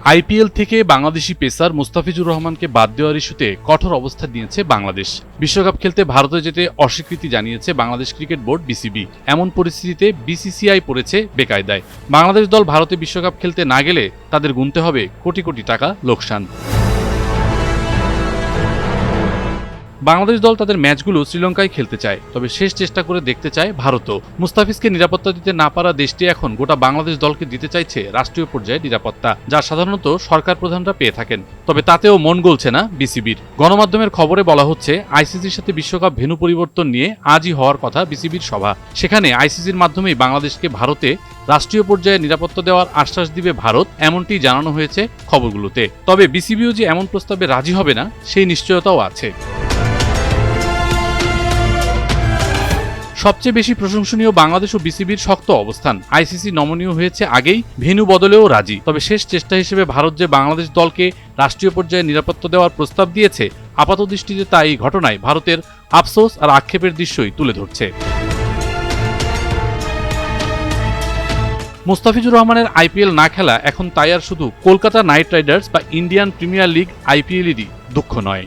IPL থেকে Bangladeshi pacer Mustafizur রহমানকে বাদ দেওয়ার ইস্যুতে কঠোর অবস্থান নিয়েছে বাংলাদেশ। বিশ্বকাপ খেলতে ভারতে যেতে অস্বীকৃতি জানিয়েছে বাংলাদেশ ক্রিকেট বোর্ড বিসিবি। এমন পরিস্থিতিতে বিসিসিআই পড়েছে বেকায়দায়। বাংলাদেশ দল ভারতে বিশ্বকাপ খেলতে না গেলে তাদের গুনতে হবে কোটি কোটি টাকা লোকসান। বাংলাদেশ দল তাদের ম্যাচগুলো শ্রীলঙ্কায় খেলতে চায়, তবে শেষ চেষ্টা করে দেখতে চায় ভারতও। মুস্তাফিজকে নিরাপত্তা দিতে না পারা দেশটি এখন গোটা বাংলাদেশ দলকে দিতে চাইছে রাষ্ট্রীয় পর্যায়ে নিরাপত্তা, যা সাধারণত সরকার প্রধানরা পেয়ে থাকেন। তবে তাতেও মন গলছে না বিসিবির। গণমাধ্যমের খবরে বলা হচ্ছে, আইসিসির সাথে বিশ্বকাপ ভেন্যু পরিবর্তন নিয়ে আজই হওয়ার কথা বিসিবির সভা। সেখানে আইসিসির মাধ্যমেই বাংলাদেশকে ভারতে রাষ্ট্রীয় পর্যায়ে নিরাপত্তা দেওয়ার আশ্বাস দিবে ভারত, এমনটি জানানো হয়েছে খবরগুলোতে। তবে বিসিবিও যে এমন প্রস্তাবে রাজি হবে না সেই নিশ্চয়তাও আছে। সবচেয়ে বেশি প্রশংসনীয় বাংলাদেশ ও বিসিবির শক্ত অবস্থান। আইসিসি নমনীয় হয়েছে আগেই, ভেন্যু বদলেও রাজি। তবে শেষ চেষ্টা হিসেবে ভারত যে বাংলাদেশ দলকে রাষ্ট্রীয় পর্যায়ে নিরাপত্তা দেওয়ার প্রস্তাব দিয়েছে, আপাতদৃষ্টিতে তা এই ঘটনায় ভারতের আফসোস আর আক্ষেপের দৃশ্যই তুলে ধরছে। মুস্তাফিজুর রহমানের আইপিএল না খেলা এখন তাই আর শুধু কলকাতা নাইট রাইডার্স বা ইন্ডিয়ান প্রিমিয়ার লিগ আইপিএলেরই দুঃখ নয়।